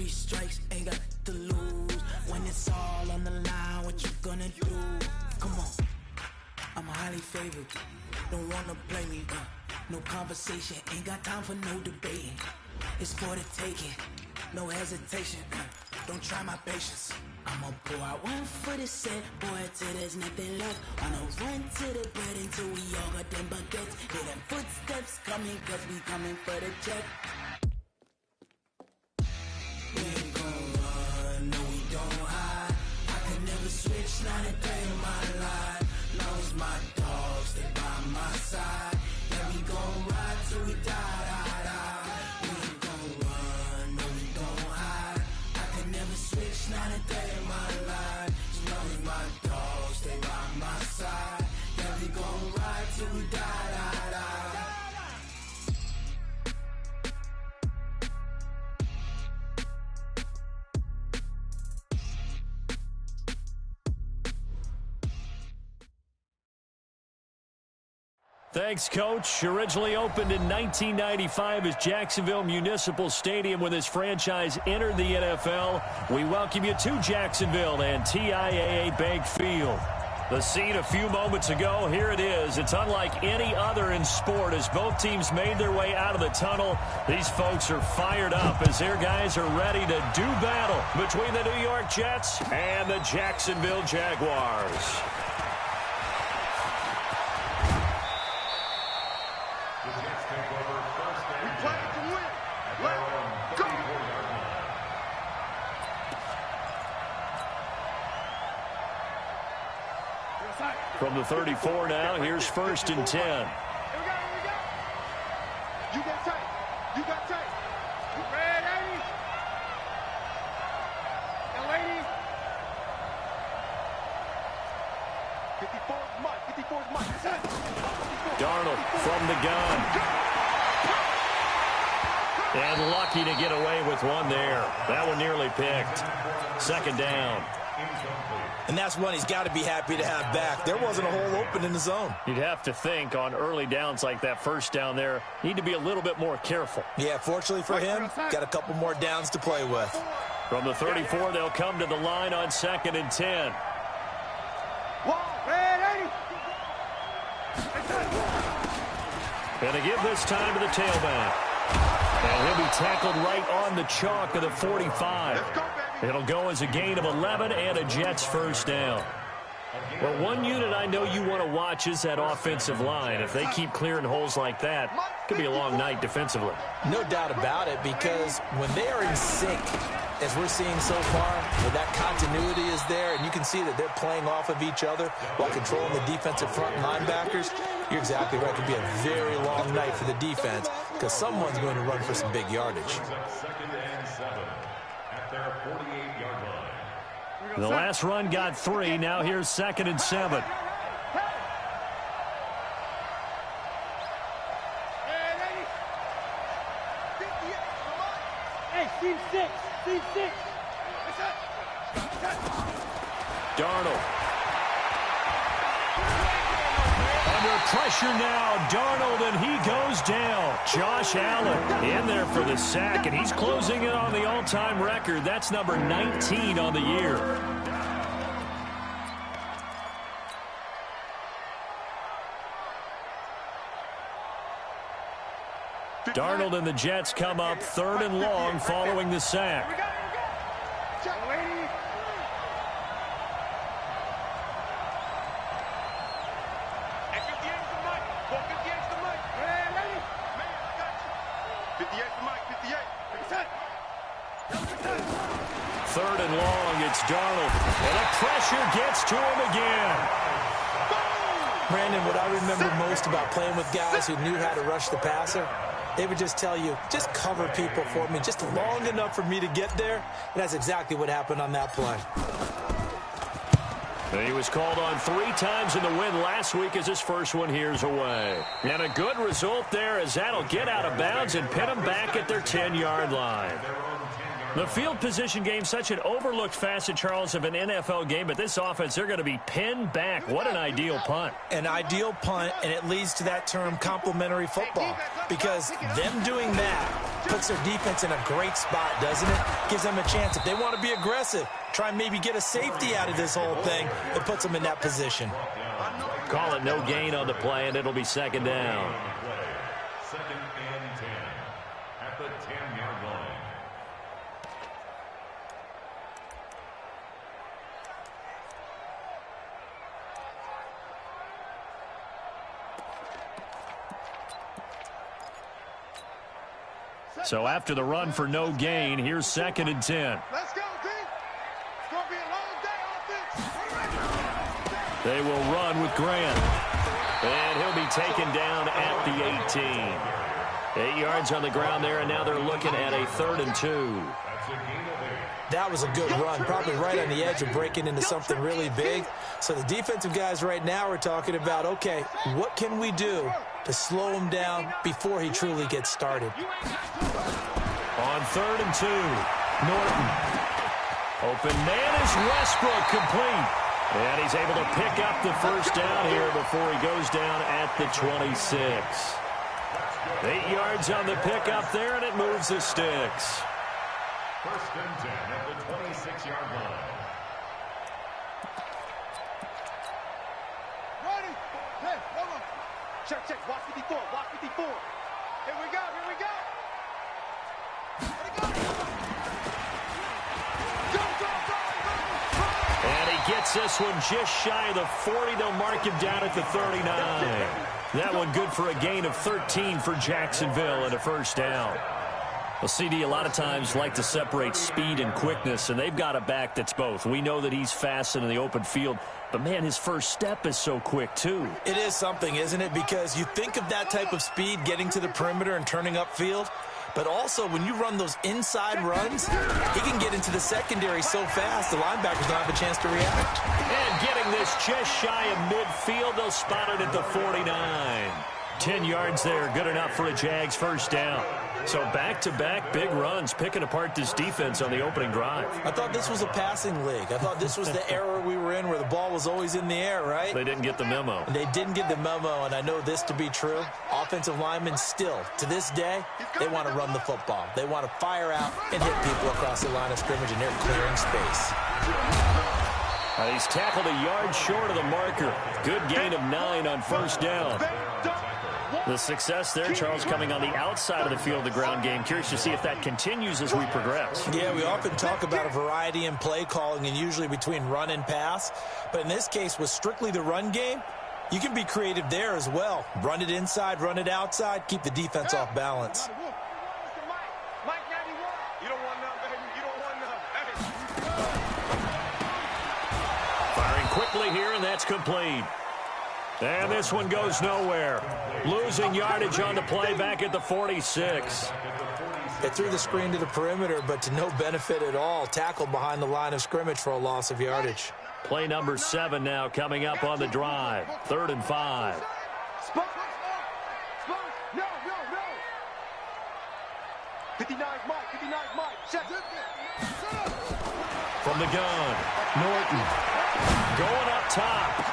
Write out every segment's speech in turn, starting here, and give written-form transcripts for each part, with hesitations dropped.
strikes, ain't got to lose. When it's all on the line, what you gonna do? Come on, I'm highly favored. Don't wanna play me, no conversation, ain't got time for no debating. It's for the taking, no hesitation. Don't try my patience. I'ma pour out one for the set, boy, till there's nothing left. I'ma run to the bread until we all got them baguettes. Hear them footsteps coming, cause we coming for the check. We ain't gon' run, no we don't hide. I can never switch, not a day in my life. Long as my dogs stay by my side. Yeah, we gon' ride till we die, die, die. We ain't gon' run, no we don't hide. I can never switch, not a day in my life. As long as my dogs stay by my side. Yeah, we gon' ride till we die, die, die. Thanks, Coach. Originally opened in 1995 as Jacksonville Municipal Stadium when this franchise entered the NFL. We welcome you to Jacksonville and TIAA Bank Field. The scene a few moments ago, here it is. It's unlike any other in sport as both teams made their way out of the tunnel. These folks are fired up as their guys are ready to do battle between the New York Jets and the Jacksonville Jaguars. From the 34 now, here's 1st and 10. Here we go. You got tight. You got tight. Red 80. And lady. 54's Mike. 54's Mike. Darnold from the gun. And lucky to get away with one there. That one nearly picked. 2nd down. And that's one he's got to be happy to have back. There wasn't a hole open in the zone. You'd have to think on early downs like that 1st down there, need to be a little bit more careful. Yeah, fortunately for him, got a couple more downs to play with. From the 34, they'll come to the line on 2nd and 10. Red 80. And they give this time to the tailback. And he'll be tackled right on the chalk of the 45. It'll go as a gain of 11 and a Jets 1st down. Well, one unit I know you want to watch is that offensive line. If they keep clearing holes like that, it could be a long night defensively. No doubt about it, because when they are in sync, as we're seeing so far, where that continuity is there, and you can see that they're playing off of each other while controlling the defensive front linebackers, you're exactly right. It could be a very long night for the defense because someone's going to run for some big yardage. 2nd and 7 at their 48-yard line. The last run got 3. Now here's 2nd and 7. Hey, Team 6. Darnold. Under pressure now, Darnold, and he goes down. Josh Allen in there for the sack, and he's closing in on the all-time record. That's number 19 on the year. Darnold and the Jets come up 3rd and long following the sack. Third and long, it's Darnold. And the pressure gets to him again. Brandon, what I remember most about playing with guys who knew how to rush the passer, they would just tell you, just cover people for me just long enough for me to get there. And that's exactly what happened on that play. He was called on 3 times in the win last week as his first one here's away. And a good result there as that'll get out of bounds and pin them back at their 10-yard line. The field position game, such an overlooked facet, Charles, of an NFL game, but this offense, they're going to be pinned back. What an ideal punt. An ideal punt, and it leads to that term complementary football, because them doing that puts their defense in a great spot, doesn't it? Gives them a chance. If they want to be aggressive, try and maybe get a safety out of this whole thing, it puts them in that position. Call it no gain on the play, and it'll be second down. Second and 10 at the 10-yard line. So after the run for no gain, here's second and 10. Let's go, D. It's going to be a long day, offense. They will run with Grant. And he'll be taken down at the 18. 8 yards on the ground there, and now they're looking at a 3rd and 2. That was a good run, probably right on the edge of breaking into something really big. So the defensive guys right now are talking about, okay, what can we do to slow him down before he truly gets started? On 3rd and 2, Norton. Open man is Westbrook, complete. And he's able to pick up the first down here before he goes down at the 26. 8 yards on the pickup there, and it moves the sticks. First and 10 at the 26-yard line. Ready? Hey, hold on. Check. Watch 54. Watch 54. Here we go. And he gets this one just shy of the 40. They'll mark him down at the 39. That one good for a gain of 13 for Jacksonville and a first down. Well, CD, a lot of times like to separate speed and quickness, and they've got a back that's both. We know that he's fast in the open field, but, man, his first step is so quick, too. It is something, isn't it? Because you think of that type of speed getting to the perimeter and turning upfield, but also when you run those inside runs, he can get into the secondary so fast the linebackers don't have a chance to react. And getting this just shy of midfield, they'll spot it at the 49. 10 yards there, good enough for a Jags first down. So back-to-back big runs, picking apart this defense on the opening drive. I thought this was a passing league. I thought this was the era we were in where the ball was always in the air, right? They didn't get the memo. They didn't get the memo, and I know this to be true. Offensive linemen still, to this day, they want to run the football. They want to fire out and hit people across the line of scrimmage, and they're clearing space. He's tackled a yard short of the marker. Good gain of 9 on first down. The success there, Charles, coming on the outside of the field, the ground game. Curious to see if that continues as we progress. Yeah, we often talk about a variety in play calling and usually between run and pass. But in this case, with strictly the run game, you can be creative there as well. Run it inside, run it outside, keep the defense off balance. You don't want none, baby. You don't want none. Firing quickly here, and that's complete. And this one goes nowhere. Losing yardage on the play back at the 46. They threw the screen to the perimeter, but to no benefit at all. Tackled behind the line of scrimmage for a loss of yardage. Play number 7 now coming up on the drive. 3rd and 5. Spunk. No. 59 Mike. Check. From the gun, Norton going up top.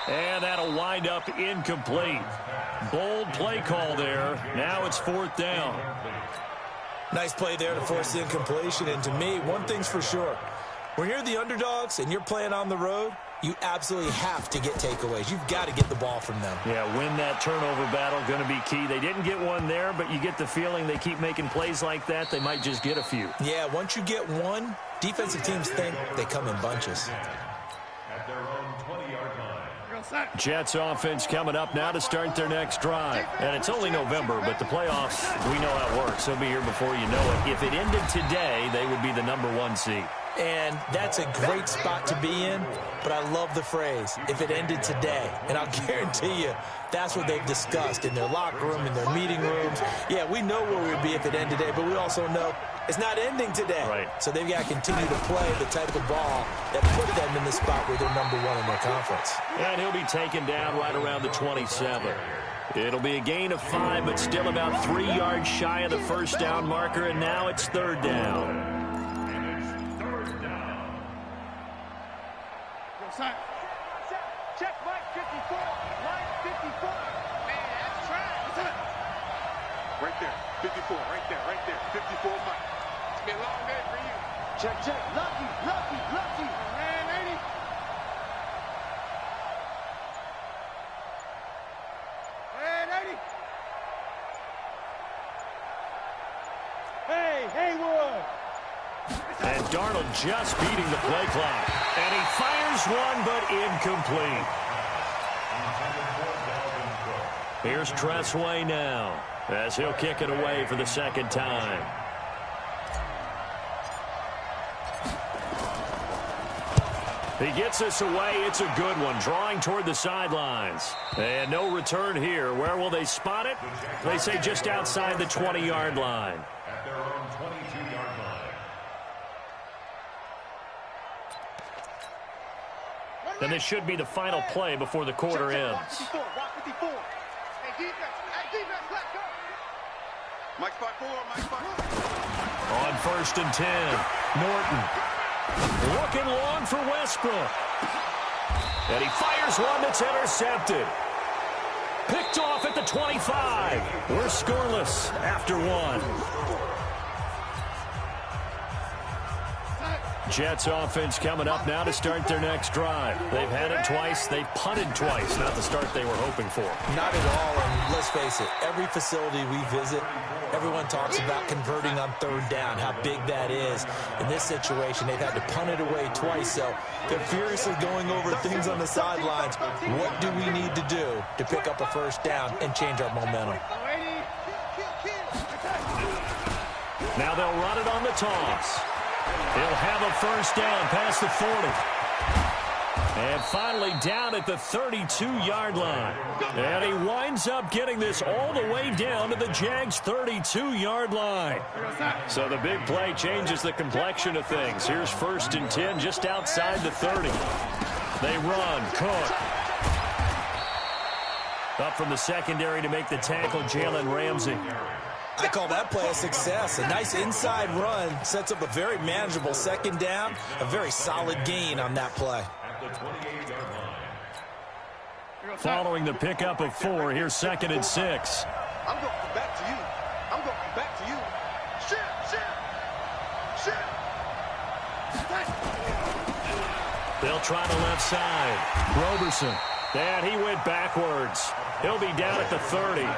And that'll wind up incomplete. Bold play call there. Now it's 4th down. Nice play there to force the incompletion. And to me, one thing's for sure. When you're the underdogs and you're playing on the road, you absolutely have to get takeaways. You've got to get the ball from them. Yeah, win that turnover battle, going to be key. They didn't get one there, but you get the feeling they keep making plays like that, they might just get a few. Yeah, once you get one, defensive teams think they come in bunches. At their own 20-yard line. Jets offense coming up now to start their next drive. And it's only November, but the playoffs, we know how it works. They'll be here before you know it. If it ended today, they would be the number 1 seed. And that's a great spot to be in, but I love the phrase, if it ended today. And I'll guarantee you, that's what they've discussed in their locker room, in their meeting rooms. Yeah, we know where we'd be if it ended today, but we also know it's not ending today. Right. So they've got to continue to play the type of ball that put them in the spot where they're number 1 in their conference. And he'll be taken down right around the 27. It'll be a gain of 5, but still about 3 yards shy of the first down marker, and now it's 3rd down. Check Mike 54. Mike 54. Man, that's trash. Right there. 54. Right there. Right there. 54, Mike. It's been a long day for you. Check, check. Lucky, lucky, lucky. Man, ain't he? Man, ain't he? Hey, Haywood. And Darnold just beating the play clock. And he fires one, but incomplete. Here's Tressway now, as he'll kick it away for the second time. He gets this away. It's a good one, drawing toward the sidelines. And no return here. Where will they spot it? They say just outside the 20-yard line. At their own 22-yard line. And this should be the final play before the quarter ends. Walk 54. Hey, defense. Hey, defense, let's go. Mike 5-4, Mike 5-4. On 1st and 10, Norton. Looking long for Westbrook. And he fires one that's intercepted. Picked off at the 25. We're scoreless after one. Jets offense coming up now to start their next drive. They've had it twice. They've punted twice. Not the start they were hoping for. Not at all, and let's face it, every facility we visit, everyone talks about converting on third down, how big that is. In this situation, they've had to punt it away twice, so they're furiously going over things on the sidelines. What do we need to do to pick up a first down and change our momentum? Now they'll run it on the toss. He'll have a first down past the 40. And finally down at the 32-yard line. And he winds up getting this all the way down to the Jags' 32-yard line. So the big play changes the complexion of things. Here's 1st and 10 just outside the 30. They run. Cook. Up from the secondary to make the tackle, Jalen Ramsey. I call that play a success. A nice inside run sets up a very manageable second down, a very solid gain on that play. At the 28-yard line. Following the pickup of 4, here's 2nd and 6. I'm going back to you. I'm going back to you. Shit. They'll try the left side. Roberson. And he went backwards. He'll be down at the 30.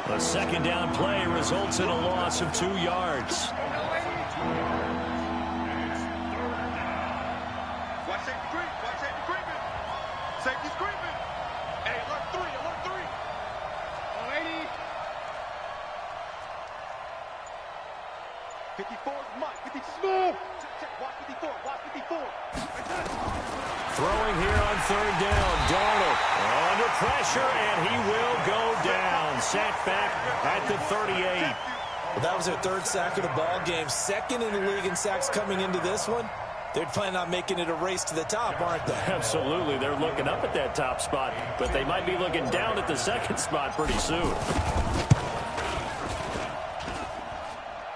A second down play results in a loss of 2 yards. Watch safety creep. Watch safety creeping. Safety's creeping. Hey, alert 3. Alert 3. 180. 54 is Mike. 50 smooth. Check. Watch 54. Watch 54. Throwing here on 3rd down. Darnold under pressure, and he will go down. Sacked back at the 38. Well, that was their 3rd sack of the ball game. 2nd in the league in sacks coming into this one. They're planning on making it a race to the top, aren't they? Absolutely. They're looking up at that top spot, but they might be looking down at the 2nd spot pretty soon.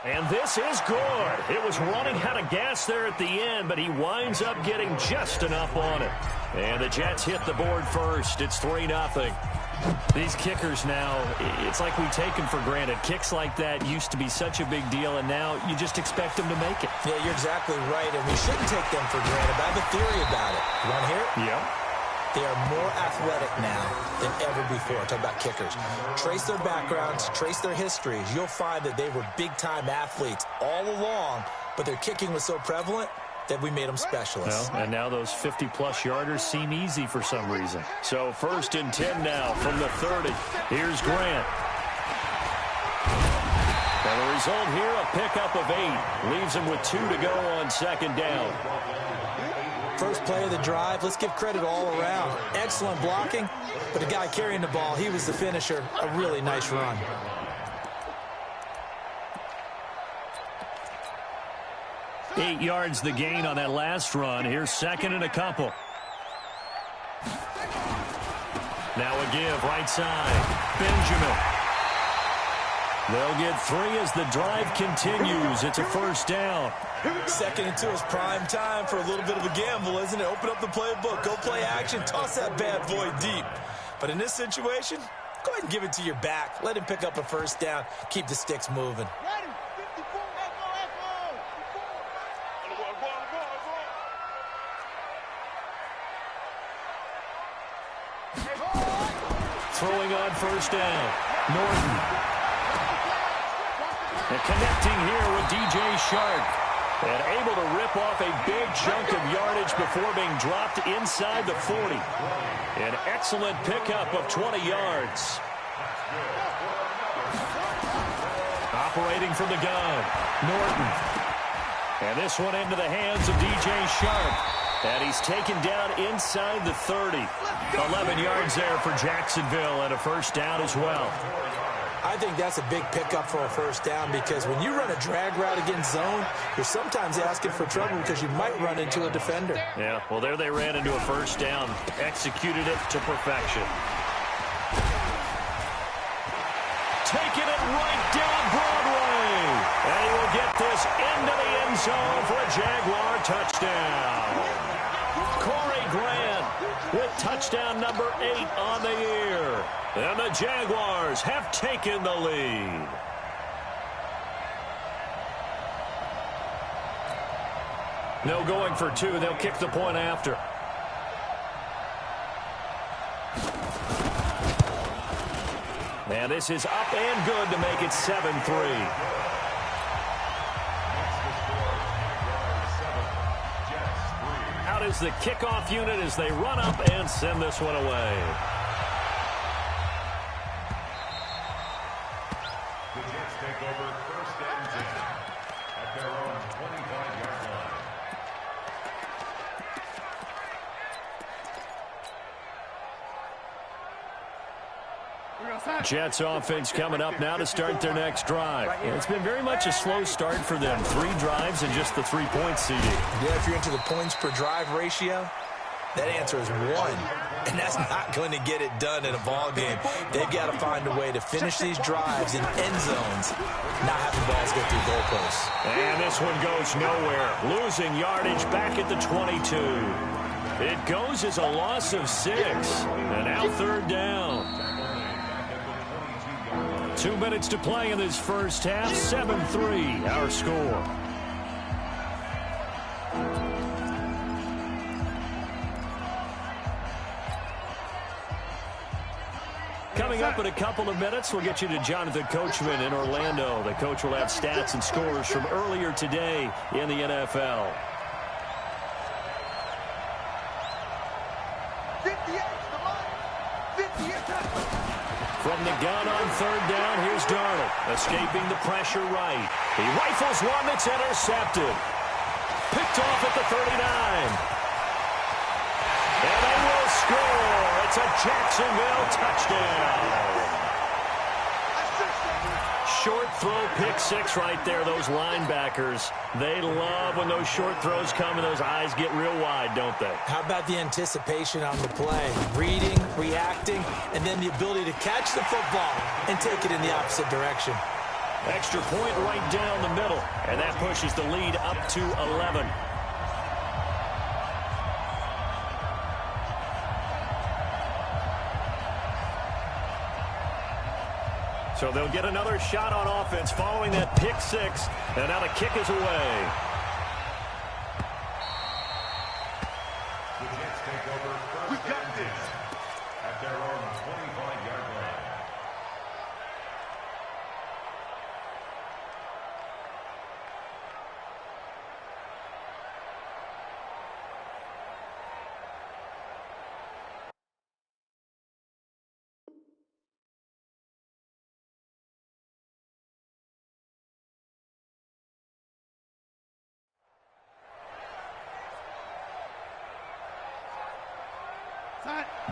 And this is good. It was running out of gas there at the end, but he winds up getting just enough on it. And the Jets hit the board first. It's 3-0. These kickers now, it's like we take them for granted. Kicks like that used to be such a big deal, and now you just expect them to make it. Yeah, you're exactly right, and we shouldn't take them for granted. I have a theory about it. You want to hear it? Yeah. They are more athletic now than ever before. Talk about kickers. Trace their backgrounds, trace their histories. You'll find that they were big-time athletes all along, but their kicking was so prevalent that we made them specialists. Well, and now those 50-plus yarders seem easy for some reason. So 1st and 10 now from the 30. Here's Grant. And the result here, a pickup of 8. Leaves him with 2 to go on 2nd down. First play of the drive, let's give credit all around. Excellent blocking, but the guy carrying the ball, he was the finisher. A really nice run. Eight yards the gain on that last run. Here's 2nd and a couple. Now a give, right side. Benjamin. They'll get 3 as the drive continues. It's a first down. 2nd and 2 is prime time for a little bit of a gamble, isn't it? Open up the playbook, go play action, toss that bad boy deep. But in this situation, Go ahead and give it to your back. Let him pick up a first down. Keep the sticks moving. Throwing on first down. Norton. And connecting here with DJ Shark. And able to rip off a big chunk of yardage before being dropped inside the 40. An excellent pickup of 20 yards. Operating from the gun, Norton. And this one into the hands of DJ Shark. And he's taken down inside the 30. 11 yards there for Jacksonville and a first down as well. I think that's a big pickup for a first down because when you run a drag route against zone, you're sometimes asking for trouble because you might run into a defender. Yeah, well, there they ran into a first down. Executed it to perfection. Taking it right down Broadway. And he will get this into the end zone for a Jaguar touchdown. Corey Grant with touchdown number 8 on the year. And the Jaguars have taken the lead. No going for 2. They'll kick the point after. And this is up and good to make it 7-3. Out is the kickoff unit as they run up and send this one away. The Jets take over first and 10 at their own 25-yard line. Jets offense coming up now to start their next drive. It's been very much a slow start for them. 3 drives and just the 3-point CD. Yeah, if you're into the points per drive ratio, that answer is 1. And that's not going to get it done in a ball game. They've got to find a way to finish these drives in end zones, not have the balls go through goalposts. And this one goes nowhere. Losing yardage back at the 22. It goes as a loss of 6. And now third down. 2 minutes to play in this first half. 7-3, our score. Coming up in a couple of minutes, we'll get you to Jonathan Coachman in Orlando. The coach will have stats and scores from earlier today in the NFL. From the gun on third down, here's Darnold. Escaping the pressure right. He rifles one that's intercepted. Picked off at the 39. And they will score. It's a Jacksonville touchdown. Short throw, pick 6 right there. Those linebackers, they love when those short throws come and those eyes get real wide, don't they? How about the anticipation on the play? Reading, reacting, and then the ability to catch the football and take it in the opposite direction. Extra point right down the middle, and that pushes the lead up to 11. So they'll get another shot on offense following that pick 6, and now the kick is away. The Jets take over first and 10 at their own 25-yard line.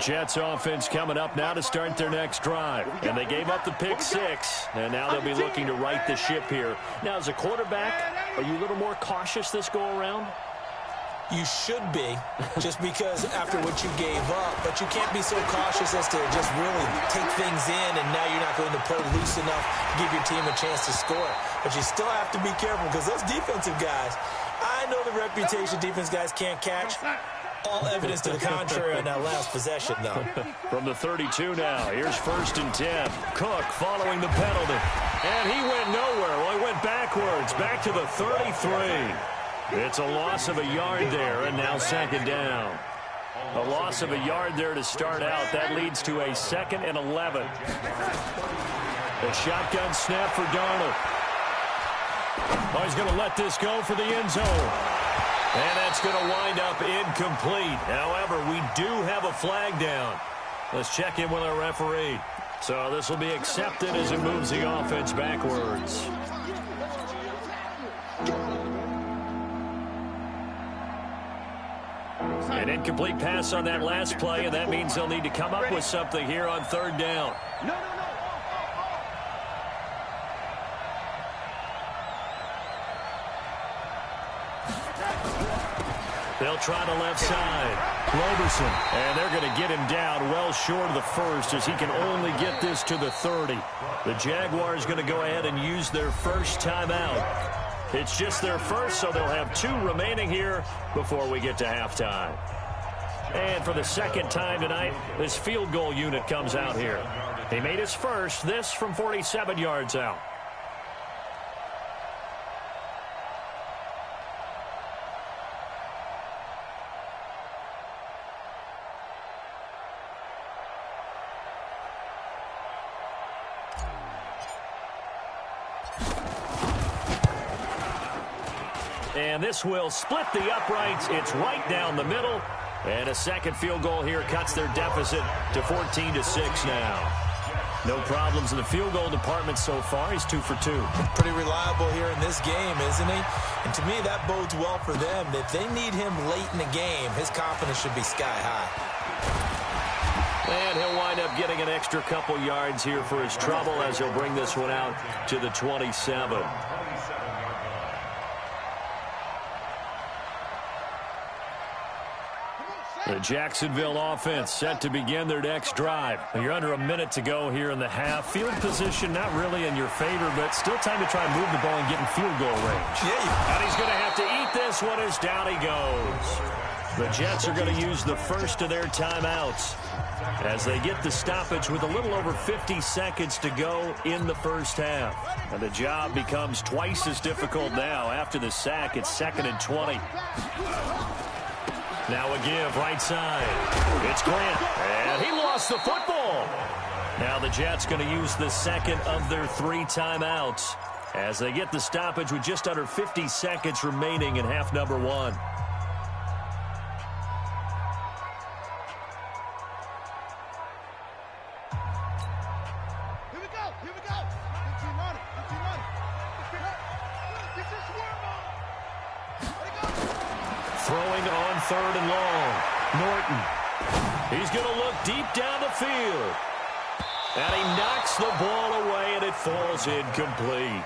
Jets offense coming up now to start their next drive. And they gave up the pick 6, and now they'll be looking to right the ship here. Now, as a quarterback, are you a little more cautious this go-around? You should be, just because after what you gave up, but you can't be so cautious as to just really take things in, and now you're not going to play loose enough to give your team a chance to score. But you still have to be careful because those defensive guys, I know the reputation defense guys can't catch, All evidence to the contrary on that last possession, though. From the 32 now, here's 1st and 10. Cook following the penalty. And he went nowhere. Well, he went backwards, back to the 33. It's a loss of a yard there, and now 2nd down. A loss of a yard there to start out. That leads to a 2nd and 11. A shotgun snap for Darnold. Oh, he's going to let this go for the end zone. And that's going to wind up incomplete. However, we do have a flag down. Let's check in with our referee. So this will be accepted as it moves the offense backwards. An incomplete pass on that last play, and that means they'll need to come up with something here on 3rd down. They'll try the left side. Roberson, and they're going to get him down well short of the 1st as he can only get this to the 30. The Jaguars going to go ahead and use their first timeout. It's just their first, so they'll have 2 remaining here before we get to halftime. And for the 2nd time tonight, this field goal unit comes out here. He made his first, this from 47 yards out. And this will split the uprights. It's right down the middle. And a 2nd field goal here cuts their deficit to 14-6 now. No problems in the field goal department so far. He's 2 for 2. Pretty reliable here in this game, isn't he? And to me, that bodes well for them. If they need him late in the game, his confidence should be sky high. And he'll wind up getting an extra couple yards here for his trouble as he'll bring this one out to the 27. The Jacksonville offense set to begin their next drive. You're under a minute to go here in the half. Field position not really in your favor, but still time to try and move the ball and get in field goal range. Yeah. And he's going to have to eat this one as down he goes. The Jets are going to use the first of their timeouts as they get the stoppage with a little over 50 seconds to go in the first half. And the job becomes twice as difficult now after the sack. It's 2nd and 20. Now a give right side. It's Grant. And he lost the football. Now the Jets going to use the 2nd of their 3 timeouts as they get the stoppage with just under 50 seconds remaining in half number 1. Throwing on 3rd and long. Norton. He's going to look deep down the field. And he knocks the ball away, and it falls incomplete.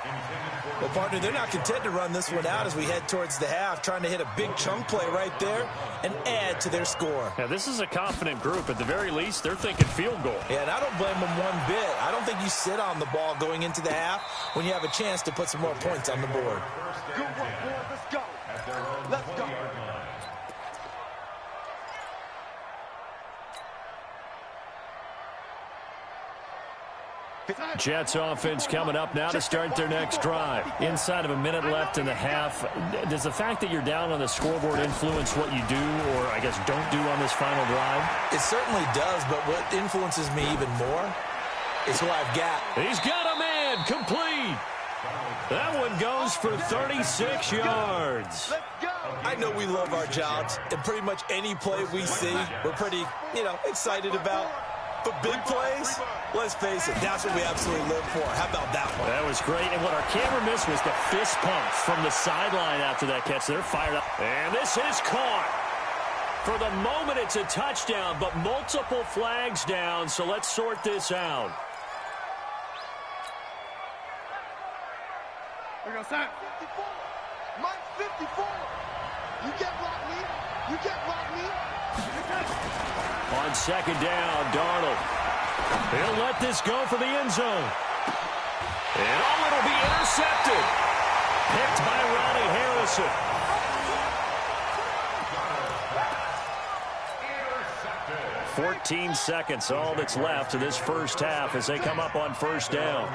Well, partner, they're not content to run this one out as we head towards the half, trying to hit a big chunk play right there and add to their score. Yeah, this is a confident group. At the very least, they're thinking field goal. Yeah, and I don't blame them one bit. I don't think you sit on the ball going into the half when you have a chance to put some more points on the board. Good work, boys. Let's go. Let's go. Jets offense coming up now to start their next drive. Inside of a minute left in the half. Does the fact that you're down on the scoreboard influence what you do, or I guess don't do on this final drive? It certainly does, but what influences me even more is who I've got. He's got a man complete. That one goes for 36 yards. I know we love our jobs, and pretty much any play we see, we're pretty, excited about. But big plays, let's face it, that's what we absolutely live for. How about that one? That was great. And what our camera missed was the fist pump from the sideline after that catch. They're fired up. And this is caught. For the moment, it's a touchdown, but multiple flags down, so let's sort this out. We're going to start. 54. Mike 54. You can't block me. You can't block me. On 2nd down, Darnold. He'll let this go for the end zone. And it'll be intercepted. Picked by Ronnie Harrison. 14 seconds, all that's left of this first half as they come up on first down.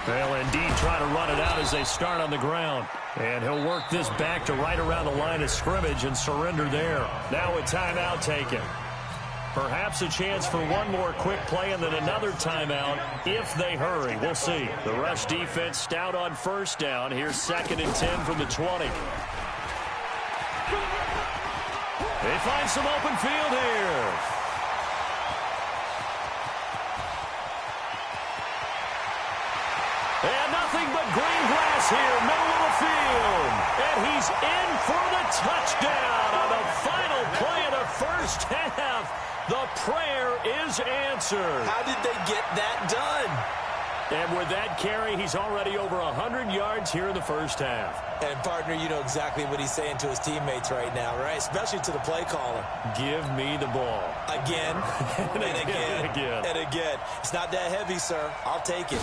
They'll indeed try to run it out as they start on the ground. And he'll work this back to right around the line of scrimmage and surrender there. Now a timeout taken. Perhaps a chance for one more quick play and then another timeout if they hurry. We'll see. The rush defense stout on first down. Here's 2nd and 10 from the 20. They find some open field here. And nothing but green grass here, middle of the field. And he's in for the touchdown on the final play of the first half. The prayer is answered. How did they get that done? And with that carry, he's already over 100 yards here in the first half. And, partner, you know exactly what he's saying to his teammates right now, right? Especially to the play caller. Give me the ball. Again, and again, and again. It's not that heavy, sir. I'll take it.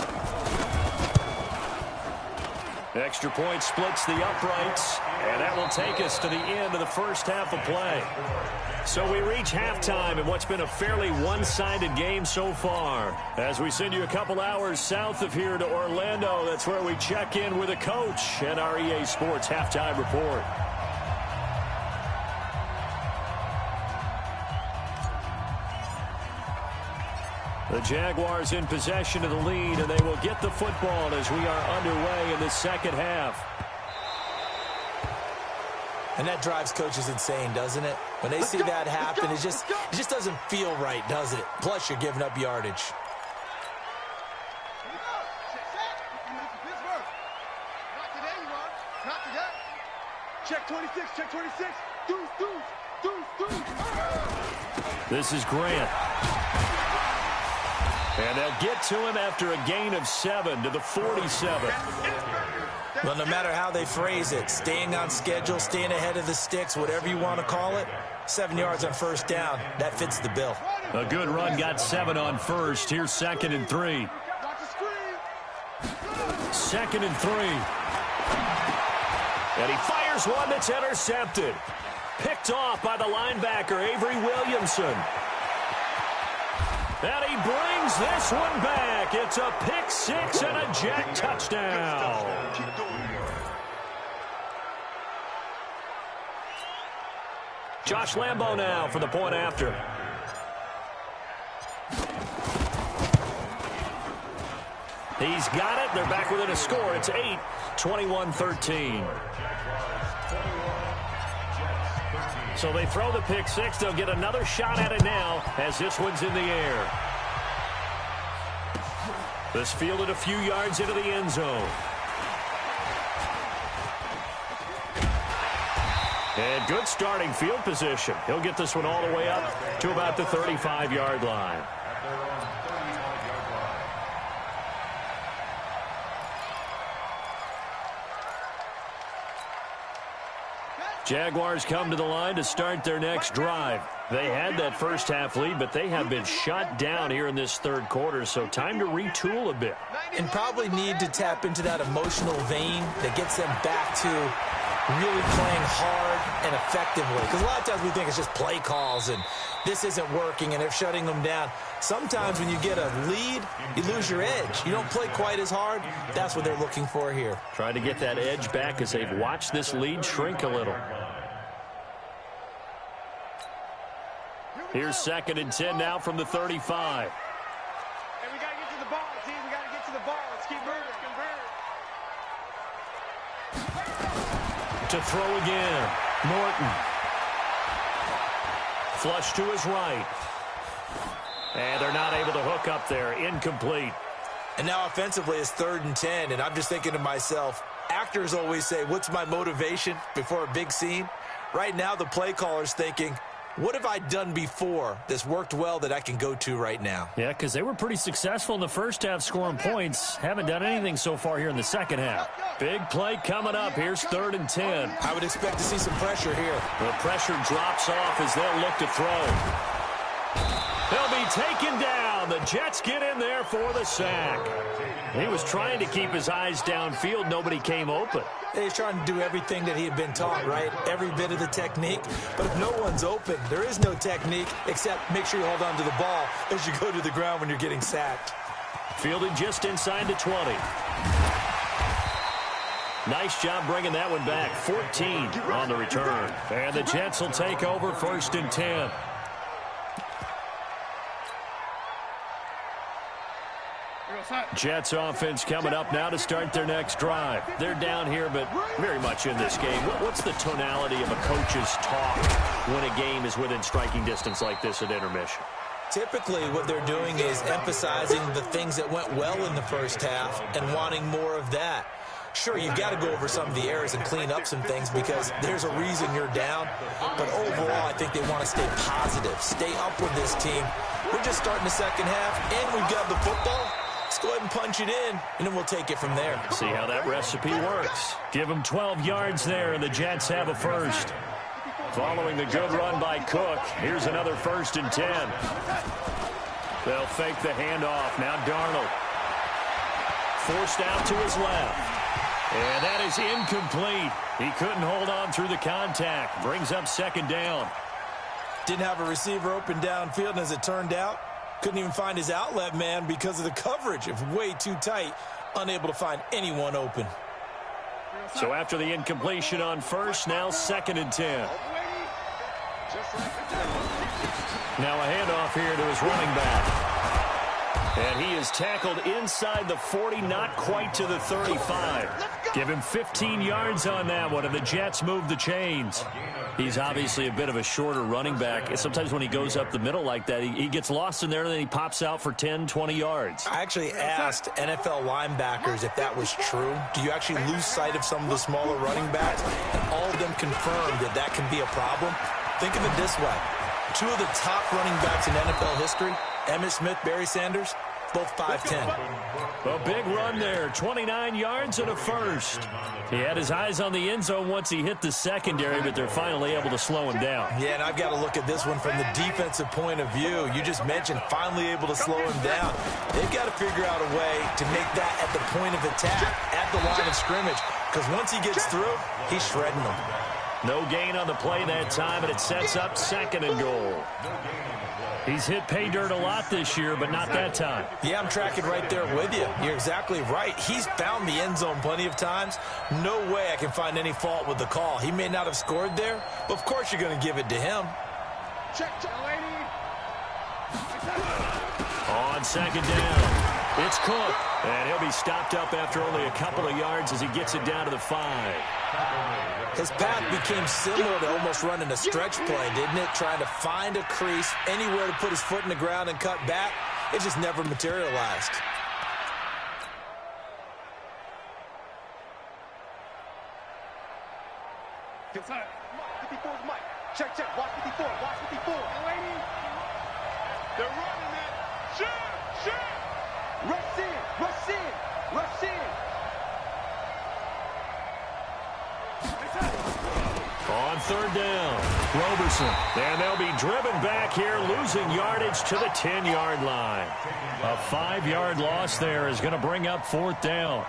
Extra point splits the uprights, and that will take us to the end of the first half of play. So we reach halftime in what's been a fairly one-sided game so far. As we send you a couple hours south of here to Orlando, that's where we check in with a coach at our EA Sports Halftime Report. The Jaguars in possession of the lead, and they will get the football as we are underway in the second half. And that drives coaches insane, doesn't it? When they see that happen, it just doesn't feel right, does it? Plus, you're giving up yardage. Check 26, check 26. Deuce. This is Grant. And they'll get to him after a gain of 7 to the 47. Well, no matter how they phrase it, staying on schedule, staying ahead of the sticks, whatever you want to call it, 7 yards on first down, that fits the bill. A good run got 7 on first. Here's 2nd and 3. 2nd and 3. And he fires one that's intercepted. Picked off by the linebacker, Avery Williamson. And he brings this one back. It's a pick six and a Jack touchdown. Josh Lambo now for the point after. He's got it. They're back within a score. It's 8, 21-13. So they throw the pick six. They'll get another shot at it now as this one's in the air. This fielded a few yards into the end zone. And good starting field position. He'll get this one all the way up to about the 35-yard line. Jaguars come to the line to start their next drive. They had that first half lead, but they have been shut down here in this third quarter, so time to retool a bit. And probably need to tap into that emotional vein that gets them back to really playing hard and effectively. Because a lot of times we think it's just play calls and this isn't working and they're shutting them down. Sometimes when you get a lead, you lose your edge. You don't play quite as hard. That's what they're looking for here. Trying to get that edge back as they've watched this lead shrink a little. Here's 2nd and 10 now from the 35. And we got to get to the ball, team. We got to get to the ball. Let's keep moving. To throw again. Norton. Flush to his right. And they're not able to hook up there. Incomplete. And now offensively it's 3rd and 10. And I'm just thinking to myself, actors always say, what's my motivation before a big scene? Right now the play caller's thinking, what have I done before that's worked well that I can go to right now? Yeah, because they were pretty successful in the first half scoring points. Haven't done anything so far here in the second half. Big play coming up. Here's 3rd and 10. I would expect to see some pressure here. The pressure drops off as they'll look to throw. They'll be taken down down. The Jets get in there for the sack. He was trying to keep his eyes downfield. Nobody came open. He's trying to do everything that he had been taught, right? Every bit of the technique. But if no one's open, there is no technique except make sure you hold on to the ball as you go to the ground when you're getting sacked. Fielded just inside the 20. Nice job bringing that one back. 14 on the return. And the Jets will take over 1st and 10. Jets offense coming up now to start their next drive. They're down here, but very much in this game. What's the tonality of a coach's talk when a game is within striking distance like this at intermission? Typically, what they're doing is emphasizing the things that went well in the first half and wanting more of that. Sure, you've got to go over some of the errors and clean up some things because there's a reason you're down. But overall, I think they want to stay positive, stay up with this team. We're just starting the second half, and we've got the football. Let's go ahead and punch it in, and then we'll take it from there. See how that recipe works. Give them 12 yards there, and the Jets have a first. Following the good run by Cook, here's another 1st and 10. They'll fake the handoff. Now Darnold. Forced out to his left. And that is incomplete. He couldn't hold on through the contact. Brings up 2nd down. Didn't have a receiver open downfield, and as it turned out, couldn't even find his outlet man because of the coverage. It was way too tight. Unable to find anyone open. So after the incompletion on first, now 2nd and 10. Now a handoff here to his running back. And he is tackled inside the 40, not quite to the 35. Give him 15 yards on that one, and the Jets move the chains. He's obviously a bit of a shorter running back. And sometimes when he goes up the middle like that, he gets lost in there, and then he pops out for 10, 20 yards. I actually asked NFL linebackers if that was true. Do you actually lose sight of some of the smaller running backs? And all of them confirmed that that can be a problem. Think of it this way. 2 of the top running backs in NFL history, Emmitt Smith, Barry Sanders, both 5'10". A big run there, 29 yards and a first. He had his eyes on the end zone once he hit the secondary, but they're finally able to slow him down. Yeah, and I've got to look at this one from the defensive point of view. You just mentioned finally able to slow him down. They've got to figure out a way to make that at the point of attack, at the line of scrimmage, because once he gets through, he's shredding them. No gain on the play that time, and it sets up 2nd and goal. He's hit pay dirt a lot this year, but not that time. Yeah, I'm tracking right there with you. You're exactly right. He's found the end zone plenty of times. No way I can find any fault with the call. He may not have scored there, but of course you're going to give it to him. On 2nd down, it's Cook. And he'll be stopped up after only a couple of yards as he gets it down to the 5. His path became similar to almost running a stretch play, didn't it? Trying to find a crease, anywhere to put his foot in the ground and cut back. It just never materialized. Inside. 54 is Mike. Check, check. Watch 54. Watch 54. They're running it. Shoot! Rush in. Rush in. Rush in. On 3rd down, Roberson. And they'll be driven back here, losing yardage to the 10-yard line. A 5-yard loss there is going to bring up 4th down.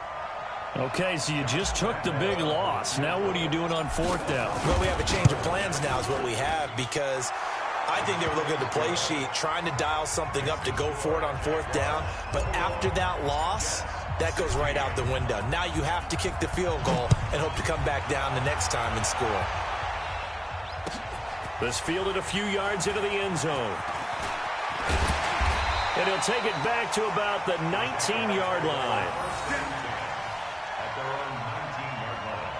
Okay, so you just took the big loss. Now what are you doing on 4th down? Well, we have a change of plans now is what we have, because I think they were looking at the play sheet, trying to dial something up to go for it on 4th down. But after that loss, that goes right out the window. Now you have to kick the field goal and hope to come back down the next time and score. This fielded a few yards into the end zone. And he'll take it back to about the 19-yard line. At their own 19-yard line.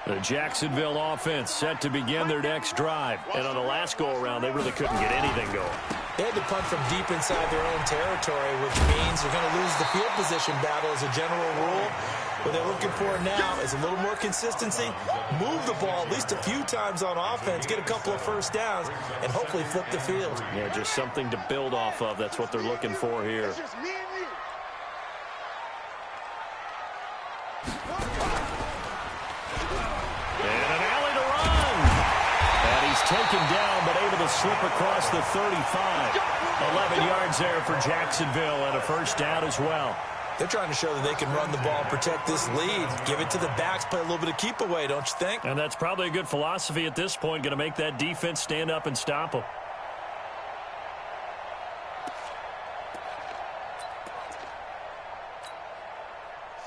The Jacksonville offense set to begin their next drive. And on the last go-around, they really couldn't get anything going. They had to punt from deep inside their own territory, which means they're going to lose the field position battle as a general rule. What they're looking for now is a little more consistency, move the ball at least a few times on offense, get a couple of first downs, and hopefully flip the field. Yeah, just something to build off of. That's what they're looking for here. taken down, but able to slip across the 35. 11 yards there for Jacksonville and a first down as well. They're trying to show that they can run the ball and protect this lead. Give it to the backs, play a little bit of keep away, don't you think? And that's probably a good philosophy at this point, going to make that defense stand up and stop them.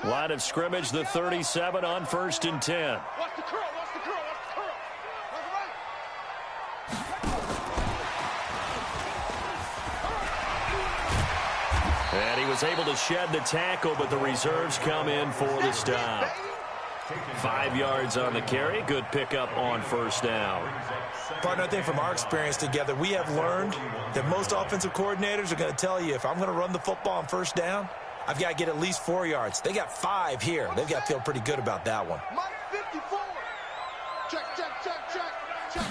Line of scrimmage, the 37 on 1st and 10. Watch the curl, watch the curl, watch the curl. And he was able to shed the tackle, but the reserves come in for the stop. 5 yards on the carry. Good pickup on first down. Partner, I think from our experience together, we have learned that most offensive coordinators are going to tell you, if I'm going to run the football on first down, I've got to get at least 4 yards. They got 5 here. They've got to feel pretty good about that one. Mike 54. Check, check, check, check, check.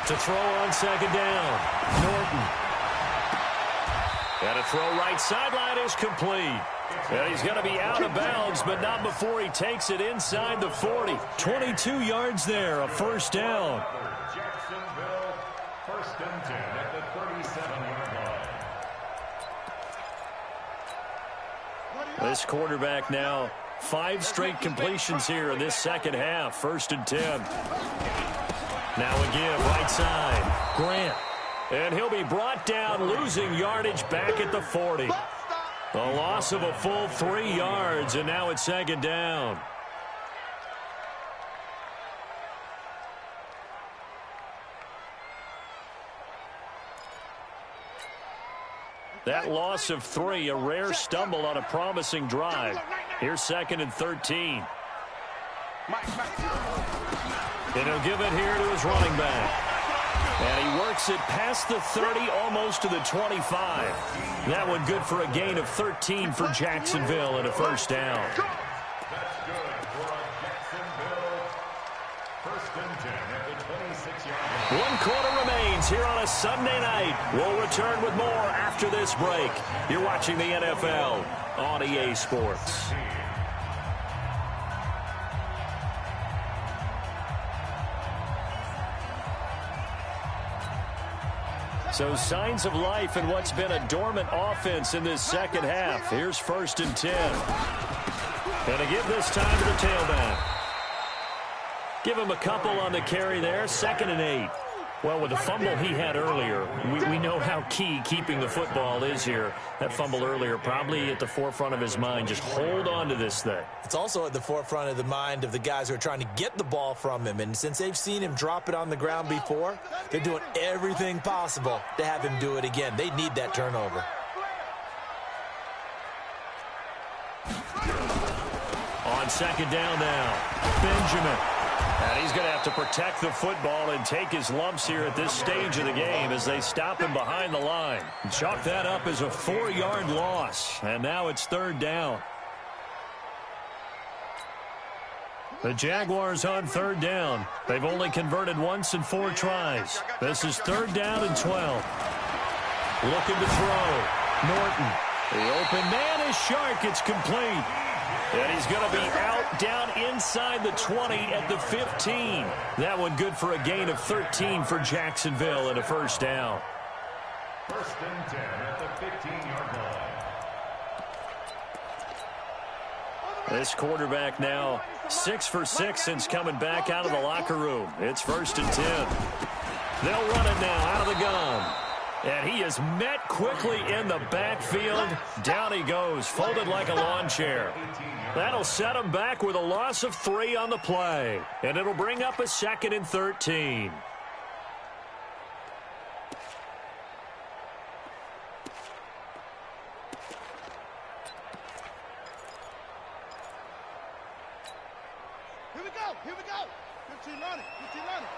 To throw on second down, Norton. And a throw right sideline is complete. And he's going to be out of bounds, but not before he takes it inside the 40. 22 yards there, a first down. Jacksonville, 1st and 10 at the 37-yard line. This quarterback now 5 straight completions here in this second half. 1st and 10. Now a give right side. Grant. And he'll be brought down, losing yardage back at the 40. A loss of a full 3 yards, and now it's second down. That loss of 3, a rare stumble on a promising drive. Here's 2nd and 13. And he'll give it here to his running back. And he works it past the 30, almost to the 25. That one good for a gain of 13 for Jacksonville and a first down. That's good for Jacksonville. 1st and 10 at the 26-yard line. 1 quarter remains here on a Sunday night. We'll return with more after this break. You're watching the NFL on EA Sports. So signs of life in what's been a dormant offense in this second half. Here's 1st and 10. And to give this time to the tailback. Give him a couple on the carry there. 2nd and 8. Well, with the fumble he had earlier, we know how key keeping the football is here. That fumble earlier probably at the forefront of his mind. Just hold on to this thing. It's also at the forefront of the mind of the guys who are trying to get the ball from him. And since they've seen him drop it on the ground before, they're doing everything possible to have him do it again. They need that turnover. On second down now, Benjamin. And he's going to have to protect the football and take his lumps here at this stage of the game as they stop him behind the line. Chalk that up as a 4-yard loss. And now it's 3rd down. The Jaguars on 3rd down. They've only converted once in 4 tries. This is 3rd down and 12. Looking to throw. Norton. The open man is Shark. It's complete. And he's going to be out down inside the 20 at the 15. That one good for a gain of 13 for Jacksonville and a first down. 1st and 10 at the 15-yard line. This quarterback now 6 for 6 since coming back out of the locker room. It's 1st and 10. They'll run it now out of the gun. And he is met quickly in the backfield. Down he goes, folded like a lawn chair. That'll set him back with a loss of 3 on the play. And it'll bring up a 2nd and 13. Here we go, here we go. 15 running, 15 running.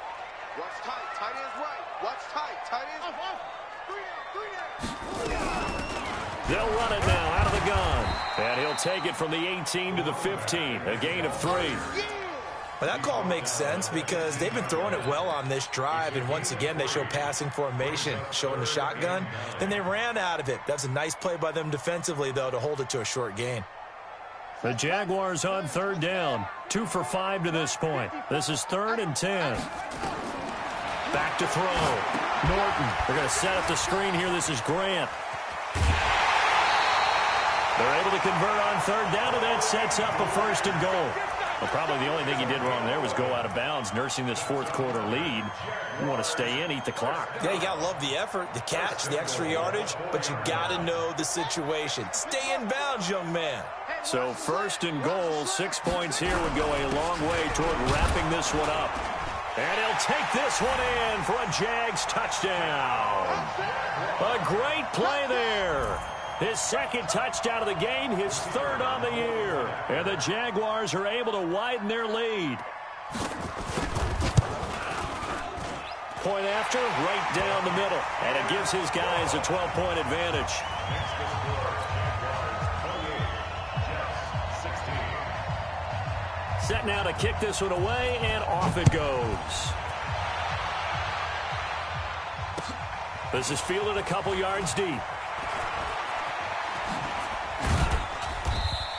Watch tight, tight ends right. Watch tight, tight ends off. 3 down. They'll run it now out of the gun. And he'll take it from the 18 to the 15. A gain of 3. Well, that call makes sense because they've been throwing it well on this drive, and once again they show passing formation, showing the shotgun. Then they ran out of it. That's a nice play by them defensively, though, to hold it to a short gain. The Jaguars on 3rd down. 2 for 5 to this point. This is 3rd and 10. Back to throw. Norton. They're going to set up the screen here. This is Grant. They're able to convert on third down, and that sets up a 1st and goal. Well, probably the only thing he did wrong there was go out of bounds, nursing this 4th quarter lead. You want to stay in, eat the clock. Yeah, you got to love the effort, the catch, the extra yardage, but you got to know the situation. Stay in bounds, young man. So 1st and goal, 6 points here would go a long way toward wrapping this one up. And he'll take this one in for a Jags touchdown. A great play there. His 2nd touchdown of the game, his 3rd on the year. And the Jaguars are able to widen their lead. Point after, right down the middle. And it gives his guys a 12-point advantage. Set now to kick this one away, and off it goes. This is fielded a couple yards deep.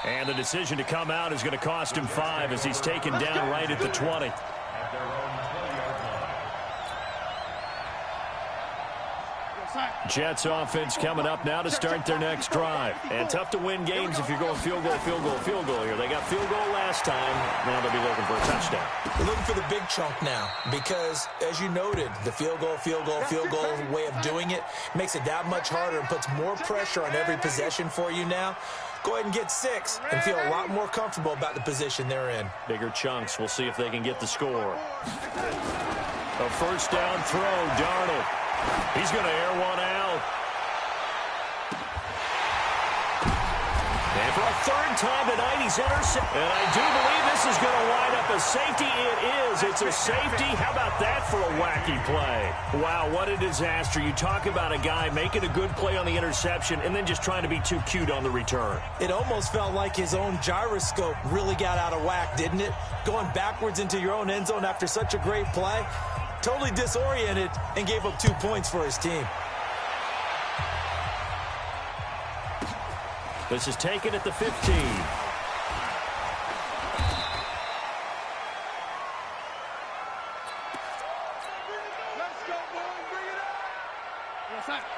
And the decision to come out is going to cost him 5 as he's taken down right at the 20. Jets offense coming up now to start their next drive. And tough to win games if you're going field goal, field goal, field goal here. They got field goal last time. Now they'll be looking for a touchdown. They're looking for the big chunk now because, as you noted, the field goal way of doing it makes it that much harder and puts more pressure on every possession for you now. Go ahead and get 6 and feel a lot more comfortable about the position they're in. Bigger chunks. We'll see if they can get the score. A 1st down throw, Darnold. He's going to air one out. And for a 3rd time tonight, he's intercepted. And I do believe this is going to wind up a safety. It is. It's a safety. How about that for a wacky play? Wow, what a disaster. You talk about a guy making a good play on the interception and then just trying to be too cute on the return. It almost felt like his own gyroscope really got out of whack, didn't it? Going backwards into your own end zone after such a great play. Totally disoriented and gave up 2 points for his team. This is taken at the 15.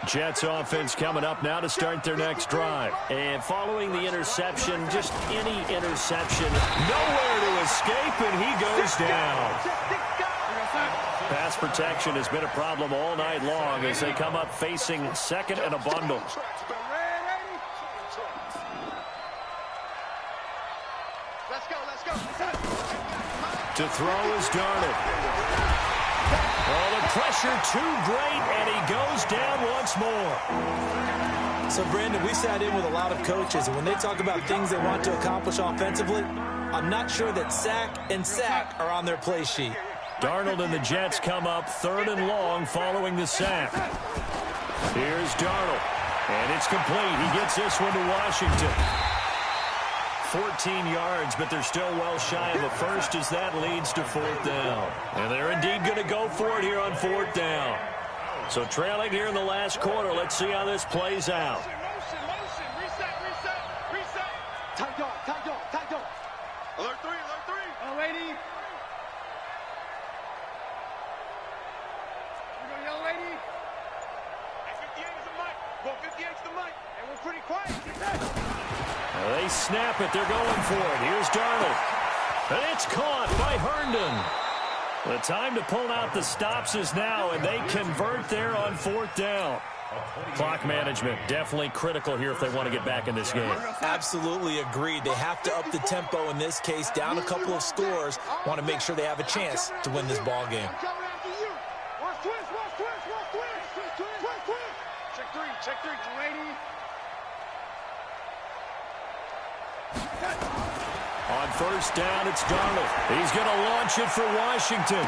Jets offense coming up now to start their next drive. And following the interception, just any interception, nowhere to escape, and he goes down. Pass protection has been a problem all night long as they come up facing 2nd and a bundle. To throw is Darnold. Oh, the pressure too great, and he goes down once more. So, Brandon, we sat in with a lot of coaches, and when they talk about things they want to accomplish offensively, I'm not sure that sack and sack are on their play sheet. Darnold and the Jets come up 3rd and long following the sack. Here's Darnold, and it's complete. He gets this one to Washington. 14 yards, but they're still well shy of a 1st as that leads to 4th down. And they're indeed going to go for it here on 4th down. So trailing here in the last quarter, let's see how this plays out. Reset. Tight dog. Alert 3. Oh, lady. Young lady. 58 is the mic. Well, 58 is the mic. And we're pretty quiet. They snap it. They're going for it. Here's Darnold. And it's caught by Herndon. The time to pull out the stops is now, and they convert there on 4th down. Clock management definitely critical here if they want to get back in this game. Absolutely agreed. They have to up the tempo in this case, down a couple of scores. Want to make sure they have a chance to win this ball game. Check three, lady. On 1st down, it's Darnold. He's going to launch it for Washington.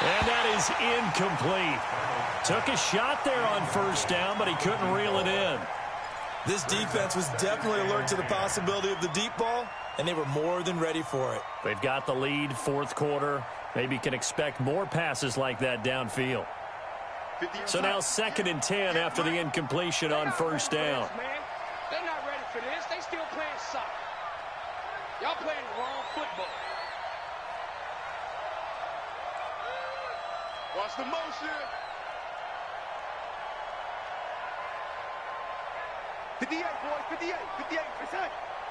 And that is incomplete. Took a shot there on 1st down, but he couldn't reel it in. This defense was definitely alert to the possibility of the deep ball, and they were more than ready for it. They've got the lead, 4th quarter. Maybe can expect more passes like that downfield. So now 2nd and 10 after the incompletion on 1st down. They're not ready for this. They still playing soccer. Y'all playing the wrong football. Watch the motion. 58, boys, 58, 58.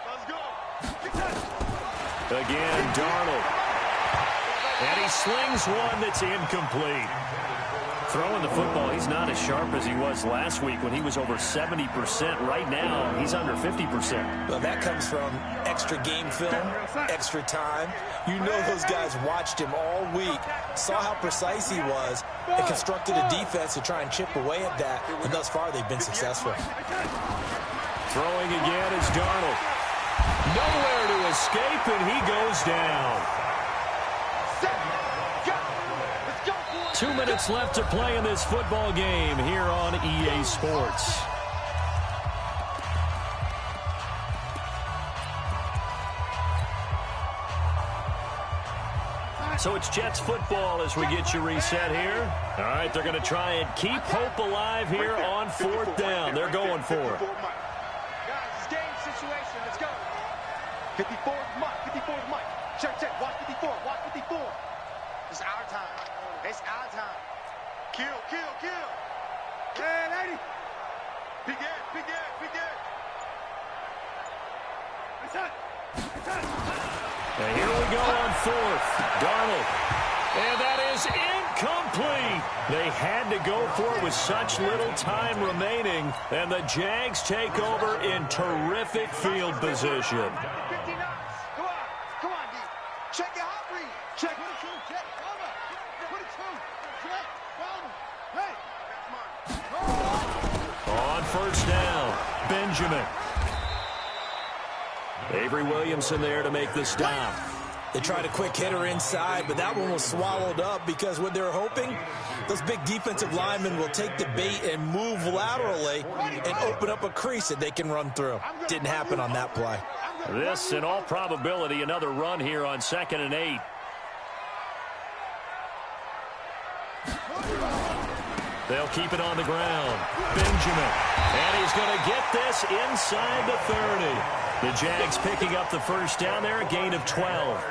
Let's go. Again, Darnold. And he slings one that's incomplete. Throwing the football, he's not as sharp as he was last week when he was over 70%. Right now, he's under 50%. Well, that comes from extra game film, extra time. You know those guys watched him all week, saw how precise he was, and constructed a defense to try and chip away at that, and thus far they've been successful. Throwing again is Darnold. Nowhere to escape, and he goes down. 2 minutes left to play in this football game here on EA Sports. So it's Jets football as we get you reset here. All right, they're going to try and keep hope alive here on 4th down. They're going for it. Guys, it's game situation. Let's go. 54th Mike. 54th Mike. Check. Watch 54. Watch 54. It's our time. It's our time. Kill. Yeah, lady. Big end. It's up. And here we go on 4th. Darnold. And that is incomplete. They had to go for it with such little time remaining. And the Jags take over in terrific field position. 59. Come on, D. Check your hot read. Check. 22. Check. Over. 22. Check. Over. Hey. On 1st down, Benjamin. Avery Williamson there to make the stop. They tried a quick hitter inside, but that one was swallowed up because what they're hoping, those big defensive linemen will take the bait and move laterally and open up a crease that they can run through. Didn't happen on that play. This, in all probability, another run here on 2nd and 8. They'll keep it on the ground. Benjamin. And he's going to get this inside the 30. The Jags picking up the 1st down there, a gain of 12.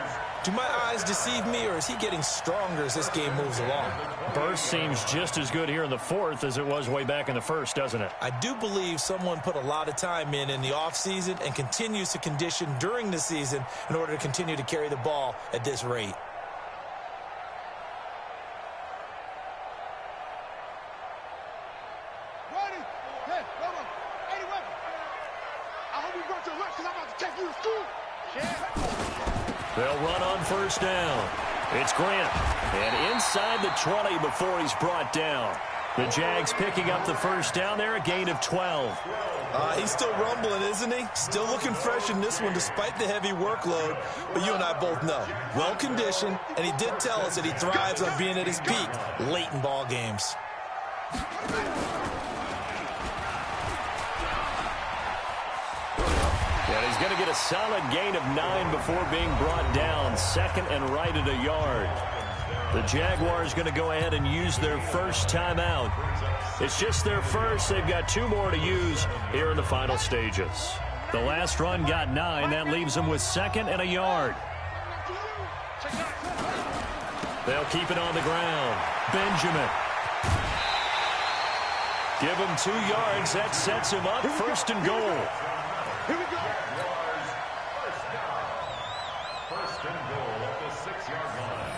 Do my eyes deceive me, or is he getting stronger as this game moves along? Burst seems just as good here in the 4th as it was way back in the 1st, doesn't it? I do believe someone put a lot of time in the offseason and continues to condition during the season in order to continue to carry the ball at this rate. They'll run on 1st down. It's Grant. And inside the 20 before he's brought down. The Jags picking up the 1st down there, a gain of 12. He's still rumbling, isn't he? Still looking fresh in this one despite the heavy workload. But you and I both know, well-conditioned, and he did tell us that he thrives on being at his peak late in ball games. And he's going to get a solid gain of 9 before being brought down. 2nd and right at a yard. The Jaguars going to go ahead and use their first timeout. It's just their first. They've got 2 more to use here in the final stages. The last run got 9. That leaves them with 2nd and a yard. They'll keep it on the ground. Benjamin. Give him 2 yards. That sets him up. 1st and goal. Here we go. First and goal at the 6-yard line.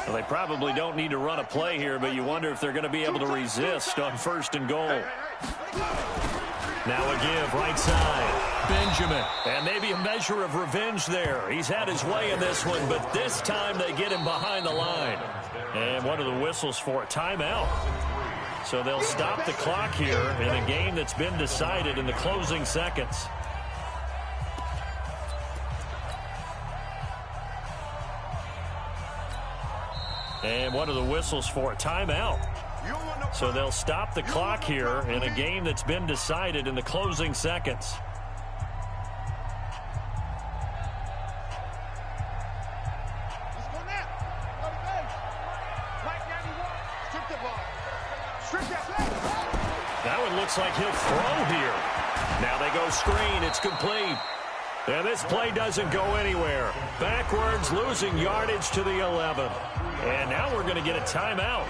Well, they probably don't need to run a play here, but you wonder if they're going to be able to resist on 1st and goal. Now a give, right side. Benjamin. And maybe a measure of revenge there. He's had his way in this one, but this time they get him behind the line. And one of the whistles for a timeout. So they'll stop the clock here in a game that's been decided in the closing seconds. And one of the whistles for a timeout. So they'll stop the clock here in a game that's been decided in the closing seconds. That one looks like he'll throw here. Now they go screen. It's complete. And this play doesn't go anywhere. Backwards, losing yardage to the 11. And now we're going to get a timeout.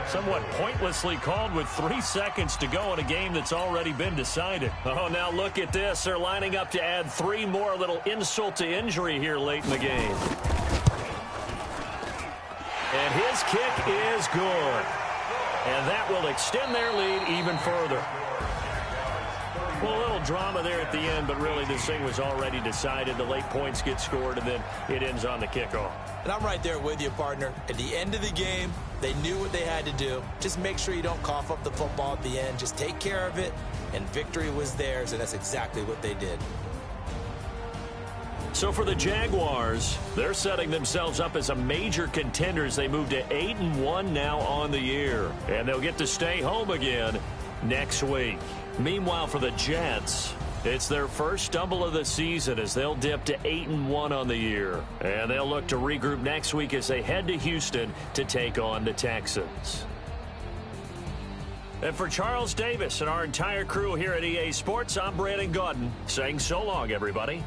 Somewhat pointlessly called with 3 seconds to go in a game that's already been decided. Oh, now look at this. They're lining up to add 3 more, little insult to injury here late in the game. And his kick is good. And that will extend their lead even further. Well, a little drama there at the end, but really this thing was already decided. The late points get scored, and then it ends on the kickoff. And I'm right there with you, partner. At the end of the game, they knew what they had to do. Just make sure you don't cough up the football at the end. Just take care of it, and victory was theirs, and that's exactly what they did. So for the Jaguars, they're setting themselves up as a major contender as they move to 8-1 now on the year. And they'll get to stay home again next week. Meanwhile, for the Jets, it's their first stumble of the season as they'll dip to 8-1 on the year. And they'll look to regroup next week as they head to Houston to take on the Texans. And for Charles Davis and our entire crew here at EA Sports, I'm Brandon Gaudin saying so long, everybody.